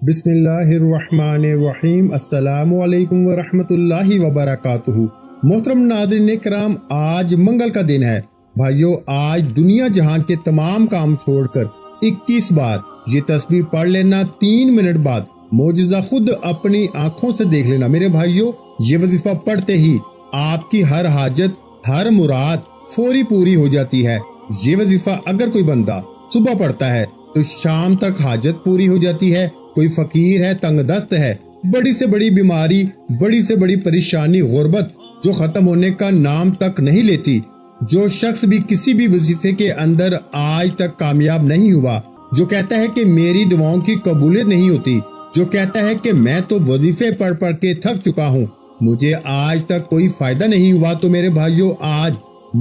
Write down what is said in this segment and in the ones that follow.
بسم اللہ الرحمن الرحیم۔ السلام علیکم ورحمۃ اللہ وبرکاتہ۔ محترم ناظرین کرام، آج منگل کا دن ہے۔ بھائیو، آج دنیا جہاں کے تمام کام چھوڑ کر 21 بار یہ تسبیح پڑھ لینا، 3 منٹ بعد معجزہ خود اپنی آنکھوں سے دیکھ لینا۔ میرے بھائیو، یہ وظیفہ پڑھتے ہی آپ کی ہر حاجت، ہر مراد فوری پوری ہو جاتی ہے۔ یہ وظیفہ اگر کوئی بندہ صبح پڑھتا ہے تو شام تک حاجت پوری ہو جاتی ہے۔ کوئی فقیر ہے، تنگ دست ہے، بڑی سے بڑی بیماری، بڑی سے بڑی پریشانی، غربت جو ختم ہونے کا نام تک نہیں لیتی، جو شخص بھی کسی بھی وظیفے کے اندر آج تک کامیاب نہیں ہوا، جو کہتا ہے کہ میری دعاؤں کی قبولیت نہیں ہوتی، جو کہتا ہے کہ میں تو وظیفے پڑھ پڑھ کے تھک چکا ہوں، مجھے آج تک کوئی فائدہ نہیں ہوا، تو میرے بھائیوں، آج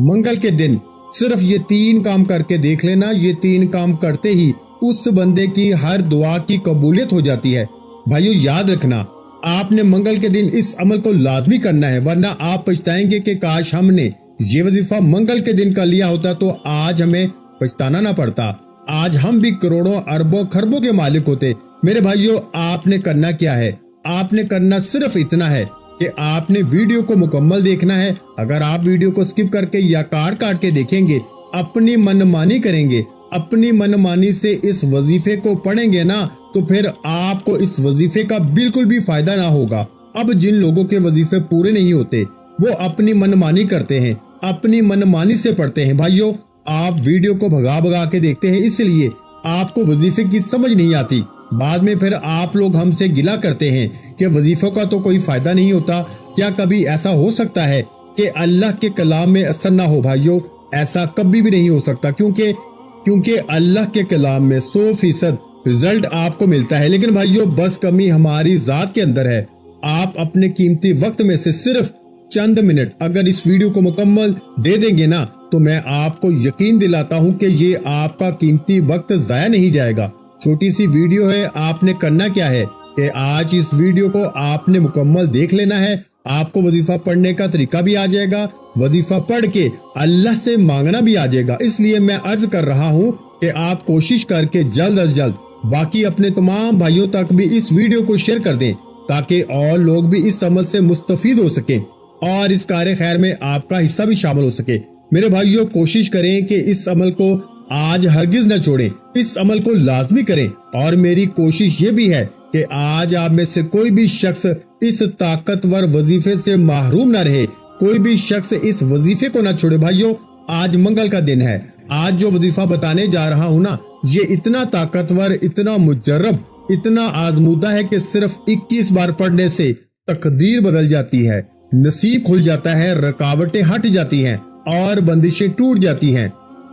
منگل کے دن صرف یہ 3 کام کر کے دیکھ لینا۔ یہ 3 کام کرتے ہی اس بندے کی ہر دعا کی قبولیت ہو جاتی ہے۔ بھائیو، یاد رکھنا، آپ نے منگل کے دن اس عمل کو لازمی کرنا ہے، ورنہ آپ پچھتائیں گے کہ کاش ہم نے یہ وظیفہ منگل کے دن کا لیا ہوتا تو آج ہمیں پچھتانا نہ پڑتا، آج ہم بھی کروڑوں اربوں خربوں کے مالک ہوتے۔ میرے بھائیو، آپ نے کرنا کیا ہے؟ آپ نے کرنا صرف اتنا ہے کہ آپ نے ویڈیو کو مکمل دیکھنا ہے۔ اگر آپ ویڈیو کو سکپ کر کے یا کاٹ کے دیکھیں گے، اپنی منمانی کریں گے، اپنی منمانی سے اس وظیفے کو پڑھیں گے نا، تو پھر آپ کو اس وظیفے کا بالکل بھی فائدہ نہ ہوگا۔ اب جن لوگوں کے وظیفے پورے نہیں ہوتے، وہ اپنی منمانی کرتے ہیں، اپنی منمانی سے پڑھتے ہیں۔ بھائیو، آپ ویڈیو کو بھگا بھگا کے دیکھتے ہیں، اس لیے آپ کو وظیفے کی سمجھ نہیں آتی۔ بعد میں پھر آپ لوگ ہم سے گلہ کرتے ہیں کہ وظیفوں کا تو کوئی فائدہ نہیں ہوتا۔ کیا کبھی ایسا ہو سکتا ہے کہ اللہ کے کلام میں اثر نہ ہو؟ بھائیو، ایسا کبھی بھی نہیں ہو سکتا، کیونکہ اللہ کے کلام میں 100% رزلٹ آپ کو ملتا ہے۔ لیکن بھائیو، بس کمی ہماری ذات کے اندر ہے۔ آپ اپنے قیمتی وقت میں سے صرف چند منٹ اگر اس ویڈیو کو مکمل دے دیں گے نا، تو میں آپ کو یقین دلاتا ہوں کہ یہ آپ کا قیمتی وقت ضائع نہیں جائے گا۔ چھوٹی سی ویڈیو ہے، آپ نے کرنا کیا ہے کہ آج اس ویڈیو کو آپ نے مکمل دیکھ لینا ہے۔ آپ کو وظیفہ پڑھنے کا طریقہ بھی آ جائے گا، وظیفہ پڑھ کے اللہ سے مانگنا بھی آ جائے گا۔ اس لیے میں عرض کر رہا ہوں کہ آپ کوشش کر کے جلد از جلد باقی اپنے تمام بھائیوں تک بھی اس ویڈیو کو شیئر کر دیں، تاکہ اور لوگ بھی اس عمل سے مستفید ہو سکیں اور اس کار خیر میں آپ کا حصہ بھی شامل ہو سکے۔ میرے بھائیوں، کوشش کریں کہ اس عمل کو آج ہرگز نہ چھوڑیں، اس عمل کو لازمی کریں۔ اور میری کوشش یہ بھی ہے کہ آج آپ میں سے کوئی بھی شخص اس طاقتور وظیفے سے محروم نہ رہے، کوئی بھی شخص اس وظیفے کو نہ چھوڑے۔ بھائیو، آج منگل کا دن ہے۔ آج جو وظیفہ بتانے جا رہا ہوں نا، یہ اتنا طاقتور، اتنا مجرب، اتنا آزمودہ ہے کہ صرف 21 بار پڑھنے سے تقدیر بدل جاتی ہے، نصیب کھل جاتا ہے، رکاوٹیں ہٹ جاتی ہیں اور بندشیں ٹوٹ جاتی ہیں۔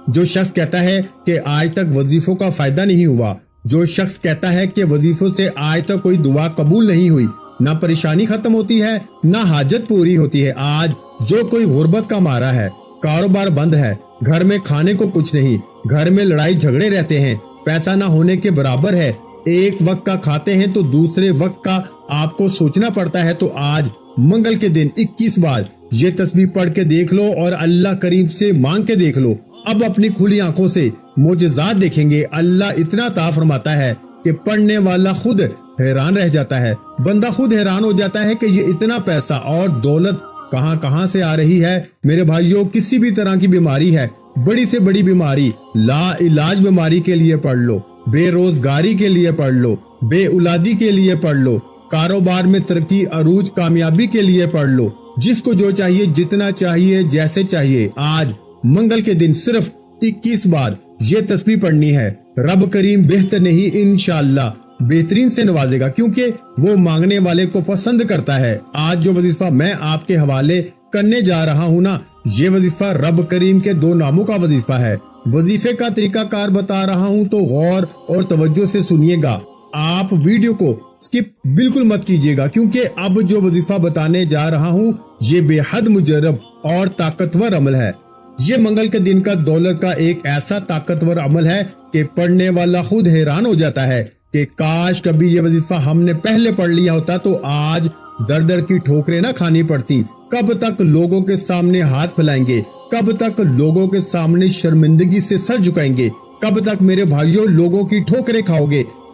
جو شخص کہتا ہے کہ آج تک وظیفوں کا فائدہ نہیں ہوا، جو شخص کہتا ہے کہ وظیفوں سے آج تک کوئی دعا قبول نہیں ہوئی، نہ پریشانی ختم ہوتی ہے، نہ حاجت پوری ہوتی ہے، آج جو کوئی غربت کا مارا ہے، کاروبار بند ہے، گھر میں کھانے کو کچھ نہیں، گھر میں لڑائی جھگڑے رہتے ہیں، پیسہ نہ ہونے کے برابر ہے، ایک وقت کا کھاتے ہیں تو دوسرے وقت کا آپ کو سوچنا پڑتا ہے، تو آج منگل کے دن 21 بار یہ تسبیح پڑھ کے دیکھ لو اور اللہ کریم سے مانگ کے دیکھ لو۔ اب اپنی کھلی آنکھوں سے معجزات دیکھیں گے۔ اللہ اتنا عطا فرماتا ہے کہ پڑھنے والا خود حیران رہ جاتا ہے، بندہ خود حیران ہو جاتا ہے کہ یہ اتنا پیسہ اور دولت کہاں سے آ رہی ہے۔ میرے بھائیوں، کسی بھی طرح کی بیماری ہے، بڑی سے بڑی بیماری، لا علاج بیماری کے لیے پڑھ لو، بے روزگاری کے لیے پڑھ لو، بے اولادی کے لیے پڑھ لو، کاروبار میں ترقی عروج کامیابی کے لیے پڑھ لو، جس کو جو چاہیے، جتنا چاہیے، جیسے چاہیے، آج منگل کے دن صرف 21 بار یہ تسبیح پڑھنی ہے۔ رب کریم بہتر نہیں، انشاءاللہ بہترین سے نوازے گا، کیونکہ وہ مانگنے والے کو پسند کرتا ہے۔ آج جو وظیفہ میں آپ کے حوالے کرنے جا رہا ہوں نا، یہ وظیفہ رب کریم کے 2 ناموں کا وظیفہ ہے۔ وظیفے کا طریقہ کار بتا رہا ہوں تو غور اور توجہ سے سنیے گا۔ آپ ویڈیو کو سکپ بالکل مت کیجیے گا، کیونکہ اب جو وظیفہ بتانے جا رہا ہوں یہ بے حد مجرب اور طاقتور عمل ہے۔ یہ منگل کے دن کا دولت کا ایک ایسا طاقتور عمل ہے کہ پڑھنے والا خود حیران ہو جاتا ہے کہ کاش کبھی یہ وظیفہ ہم نے پہلے پڑھ لیا ہوتا تو آج در در کی ٹھوکریں نہ کھانی پڑتی۔ کب تک لوگوں کے سامنے ہاتھ پھیلائیں گے؟ کب تک لوگوں کے سامنے شرمندگی سے سر جھکائیں گے؟ کب تک میرے بھائیوں لوگوں کی ٹھوکریں کھاؤ گے؟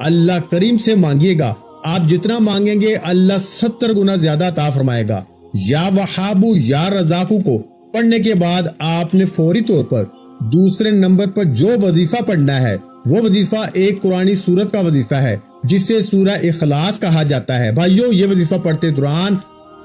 اللہ کریم سے مانگیے گا، آپ جتنا مانگیں گے اللہ 70 گنا زیادہ عطا فرمائے گا۔ یا وہابو یا رزاقو کو پڑھنے کے بعد آپ نے فوری طور پر دوسرے نمبر پر جو وظیفہ پڑھنا ہے وہ وظیفہ ایک قرآنی سورت کا وظیفہ ہے جسے سورہ اخلاص کہا جاتا ہے۔ بھائیو، یہ وظیفہ پڑھتے دوران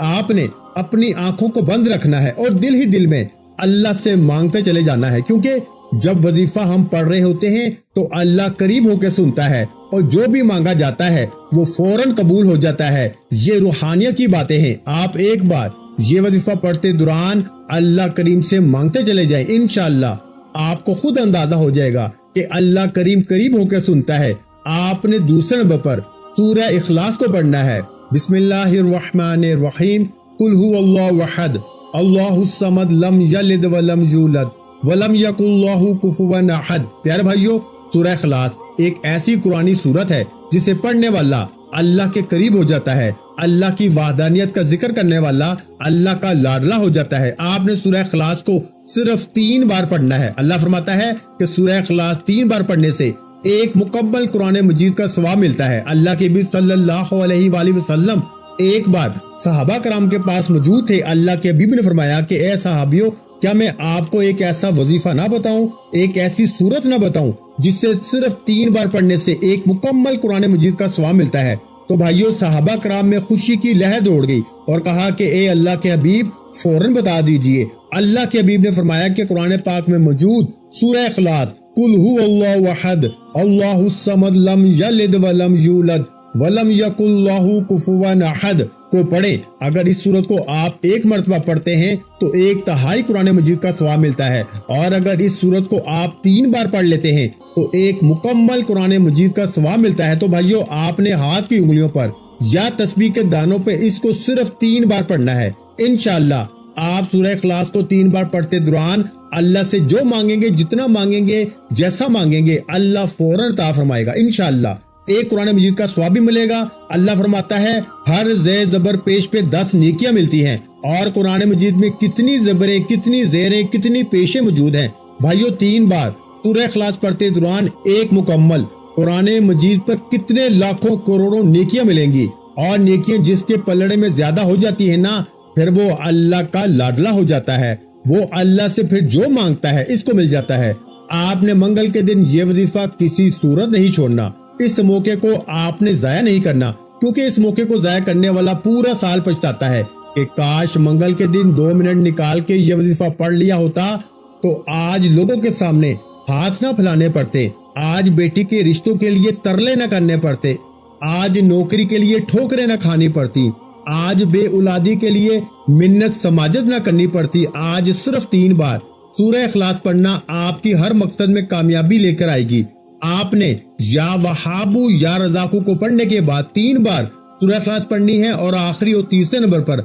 آپ نے اپنی آنکھوں کو بند رکھنا ہے اور دل ہی دل میں اللہ سے مانگتے چلے جانا ہے، کیونکہ جب وظیفہ ہم پڑھ رہے ہوتے ہیں تو اللہ قریب ہو کے سنتا ہے اور جو بھی مانگا جاتا ہے وہ فوراً قبول ہو جاتا ہے۔ یہ روحانیت کی باتیں ہیں۔ آپ ایک بار یہ وظیفہ پڑھتے دوران اللہ کریم سے مانگتے چلے جائیں، انشاءاللہ آپ کو خود اندازہ ہو جائے گا کہ اللہ کریم قریب ہو کے سنتا ہے۔ آپ نے دوسرے نمبر پر سورہ اخلاص کو پڑھنا ہے۔ بسم اللہ الرحمن الرحیم، قل هو اللہ احد اللہ الصمد لم یلد ولم یولد ولم یکن لہ کفوا احد۔ پیارے بھائیو، سورہ اخلاص ایک ایسی قرآنی سورت ہے جسے پڑھنے والا اللہ کے قریب ہو جاتا ہے، اللہ کی وحدانیت کا ذکر کرنے والا اللہ کا لاڈلا ہو جاتا ہے۔ آپ نے سورہ اخلاص کو صرف 3 بار پڑھنا ہے۔ اللہ فرماتا ہے کہ سورہ اخلاص 3 بار پڑھنے سے ایک مکمل قرآن مجید کا ثواب ملتا ہے۔ اللہ کے نبی صلی اللہ علیہ وآلہ وسلم ایک بار صحابہ کرام کے پاس موجود تھے۔ اللہ کے حبیب نے فرمایا کہ اے صحابیوں، کیا میں آپ کو ایک ایسا وظیفہ نہ بتاؤں، ایک ایسی سورت نہ بتاؤں جس سے صرف 3 بار پڑھنے سے ایک مکمل قرآن مجید کا ثواب ملتا ہے؟ تو بھائیوں، صحابہ کرام میں خوشی کی لہر دوڑ گئی اور کہا کہ اے اللہ کے حبیب فوراً بتا دیجئے۔ اللہ کے حبیب نے فرمایا کہ قرآن پاک میں موجود سورہ اخلاص قل هو اللہ احد اللہ الصمد لم یلد ولم یولد ولم یکن لہ کفوا احد کو پڑھیں۔ اگر اس سورت کو آپ ایک مرتبہ پڑھتے ہیں تو 1/3 قرآن مجید کا ثواب ملتا ہے، اور اگر اس سورت کو آپ 3 بار پڑھ لیتے ہیں تو ایک مکمل قرآن مجید کا ثواب ملتا ہے۔ تو بھائیو، آپ نے ہاتھ کی انگلیوں پر یا تسبیح کے دانوں پہ اس کو صرف 3 بار پڑھنا ہے۔ انشاءاللہ آپ سورہ اخلاص کو 3 بار پڑھتے دوران اللہ سے جو مانگیں گے، جتنا مانگیں گے، جیسا مانگیں گے، اللہ فوراً عطا فرمائے گا انشاءاللہ۔ ایک قرآن مجید کا ثواب بھی ملے گا۔ اللہ فرماتا ہے ہر زے زبر پیش پہ 10 نیکیاں ملتی ہیں، اور قرآن مجید میں کتنی زبریں، کتنی زیریں، کتنی پیشیں موجود ہیں۔ بھائیو، 3 بار سورہ اخلاص پڑھتے دوران ایک مکمل قرآن مجید پر کتنے لاکھوں کروڑوں نیکیاں ملیں گی، اور نیکیاں جس کے پلڑے میں زیادہ ہو جاتی ہیں نا، پھر وہ اللہ کا لاڈلا ہو جاتا ہے، وہ اللہ سے پھر جو مانگتا ہے اس کو مل جاتا ہے۔ آپ نے منگل کے دن یہ وظیفہ کسی صورت نہیں چھوڑنا، اس موقع کو آپ نے ضائع نہیں کرنا، کیونکہ اس موقع کو ضائع کرنے والا پورا سال پچھتاتا ہے کہ کاش منگل کے دن 2 منٹ نکال کے یہ وظیفہ پڑھ لیا ہوتا تو آج لوگوں کے سامنے ہاتھ نہ پھیلانے پڑتے، آج بیٹی کے رشتوں کے لیے ترلے نہ کرنے پڑتے، آج نوکری کے لیے ٹھوکریں نہ کھانی پڑتی، آج بے اولادی کے لیے منت سماجت نہ کرنی پڑتی۔ آج صرف 3 بار سورہ اخلاص پڑھنا آپ کی ہر مقصد میں کامیابی لے کر آئے گی۔ آپ نے یا وہابو یا رزاقو کو پڑھنے کے بعد 3 بار سورہ اخلاص پڑھنی ہے، اور آخری اور تیسرے نمبر پر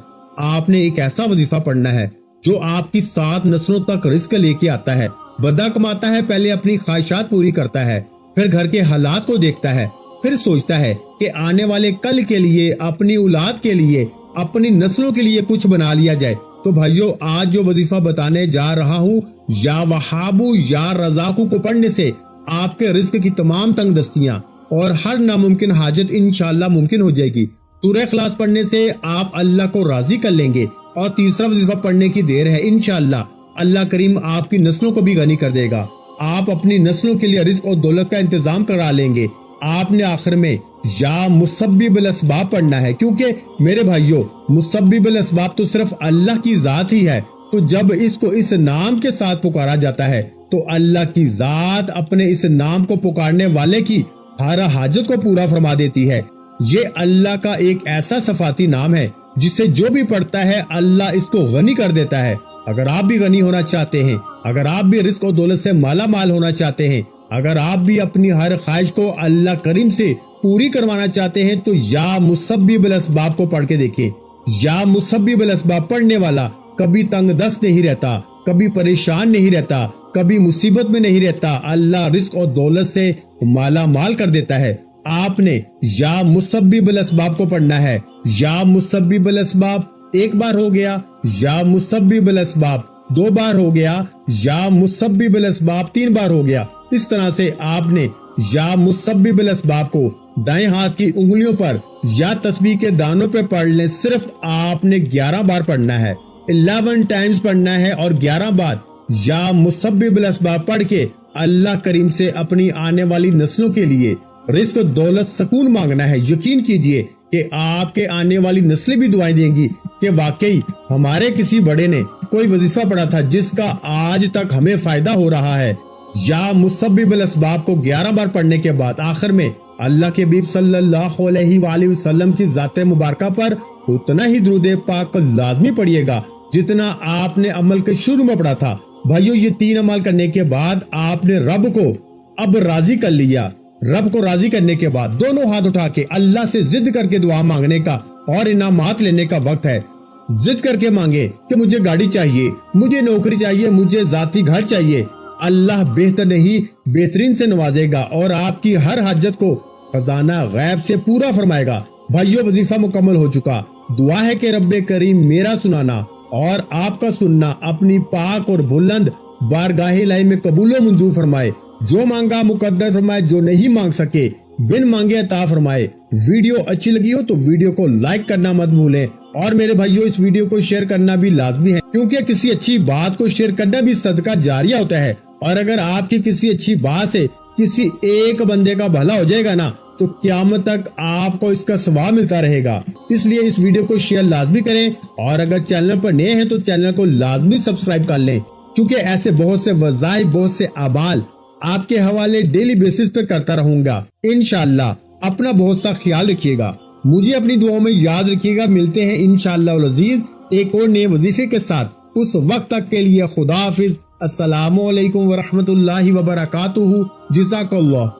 آپ نے ایک ایسا وظیفہ پڑھنا ہے جو آپ کی 7 نسلوں تک رزق لے کے آتا ہے۔ بندہ کماتا ہے، پہلے اپنی خواہشات پوری کرتا ہے، پھر گھر کے حالات کو دیکھتا ہے، پھر سوچتا ہے کہ آنے والے کل کے لیے، اپنی اولاد کے لیے، اپنی نسلوں کے لیے کچھ بنا لیا جائے۔ تو بھائیو، آج جو وظیفہ بتانے جا رہا ہوں، یا وہابو یا رزاقو کو پڑھنے سے آپ کے رزق کی تمام تنگ دستیاں اور ہر ناممکن حاجت انشاءاللہ ممکن ہو جائے گی۔ سورہ اخلاص پڑھنے سے آپ اللہ کو راضی کر لیں گے، اور تیسرا وظیفہ پڑھنے کی دیر ہے، انشاءاللہ اللہ کریم آپ کی نسلوں کو بھی غنی کر دے گا۔ آپ اپنی نسلوں کے لیے رزق اور دولت کا انتظام کرا لیں گے۔ آپ نے آخر میں یا مسبب الاسباب پڑھنا ہے، کیونکہ میرے بھائیوں، مسبب الاسباب تو صرف اللہ کی ذات ہی ہے، تو جب اس کو اس نام کے ساتھ پکارا جاتا ہے تو اللہ کی ذات اپنے اس نام کو پکارنے والے کی ہر حاجت کو پورا فرما دیتی ہے۔ یہ اللہ کا ایک ایسا صفاتی نام ہے جس سے جو بھی پڑھتا ہے اللہ اس کو غنی کر دیتا ہے۔ اگر آپ بھی غنی ہونا چاہتے ہیں، اگر آپ بھی رزق و دولت سے مالا مال ہونا چاہتے ہیں، اگر آپ بھی اپنی ہر خواہش کو اللہ کریم سے پوری کروانا چاہتے ہیں، تو یا مسبب الاسباب کو پڑھ کے دیکھیں۔ یا مسبب الاسباب پڑھنے والا کبھی تنگ دست نہیں رہتا، کبھی پریشان نہیں رہتا، کبھی مصیبت میں نہیں رہتا، اللہ رزق اور دولت سے مالا مال کر دیتا ہے۔ آپ نے یا مسبب الاسباب کو پڑھنا ہے۔ یا مسبب الاسباب 1 بار ہو گیا، یا مسبب الاسباب 2 بار ہو گیا، یا مسبب الاسباب 3 بار ہو گیا۔ اس طرح سے آپ نے یا مسبب الاسباب کو دائیں ہاتھ کی انگلیوں پر یا تسبیح کے دانوں پہ پڑھ لیں. صرف آپ نے 11 بار پڑھنا ہے, 11 ٹائمز پڑھنا ہے, اور 11 بار یا مسبب الاسباب پڑھ کے اللہ کریم سے اپنی آنے والی نسلوں کے لیے رزق و دولت سکون مانگنا ہے. یقین کیجئے کہ آپ کے آنے والی نسلیں بھی دعائیں دیں گی کہ واقعی ہمارے کسی بڑے نے کوئی وظیفہ پڑھا تھا جس کا آج تک ہمیں فائدہ ہو رہا ہے. یا مسبب الاسباب کو 11 بار پڑھنے کے بعد آخر میں اللہ کے حبیب صلی اللہ علیہ وآلہ وسلم کی ذات مبارکہ پر اتنا ہی درود پاک لازمی پڑھیے گا جتنا آپ نے عمل کے شروع میں پڑھا تھا. بھائیو, یہ 3 عمل کرنے کے بعد آپ نے رب کو اب راضی کر لیا. رب کو راضی کرنے کے بعد دونوں ہاتھ اٹھا کے اللہ سے ضد کر کے دعا مانگنے کا اور انعامات لینے کا وقت ہے. ضد کر کے مانگے کہ مجھے گاڑی چاہیے, مجھے نوکری چاہیے, مجھے ذاتی گھر چاہیے. اللہ بہتر نہیں بہترین سے نوازے گا اور آپ کی ہر حاجت کو خزانہ غیب سے پورا فرمائے گا. بھائیو, وظیفہ مکمل ہو چکا. دعا ہے کہ رب کریم میرا سنانا اور آپ کا سننا اپنی پاک اور بلند بارگاہ الہی میں قبول و منظور فرمائے. جو مانگا مقدر فرمائے, جو نہیں مانگ سکے بن مانگے عطا فرمائے. ویڈیو اچھی لگی ہو تو ویڈیو کو لائک کرنا مت بھولیں, اور میرے بھائیوں اس ویڈیو کو شیئر کرنا بھی لازمی ہے, کیونکہ کسی اچھی بات کو شیئر کرنا بھی صدقہ جاریہ ہوتا ہے. اور اگر آپ کی کسی اچھی بات سے کسی ایک بندے کا بھلا ہو جائے گا نا تو قیامت تک آپ کو اس کا ثواب ملتا رہے گا. اس لیے اس ویڈیو کو شیئر لازمی کریں, اور اگر چینل پر نئے ہیں تو چینل کو لازمی سبسکرائب کر لیں, کیونکہ ایسے بہت سے وظائف, بہت سے اعمال آپ کے حوالے ڈیلی بیسس پہ کرتا رہوں گا انشاءاللہ. اپنا بہت سا خیال رکھیے گا, مجھے اپنی دعاؤں میں یاد رکھیے گا. ملتے ہیں انشاءاللہ العزیز ایک اور نئے وظیفے کے ساتھ. اس وقت تک کے لیے خدا حافظ. السلام علیکم ورحمۃ اللہ وبرکاتہ. جزاک اللہ.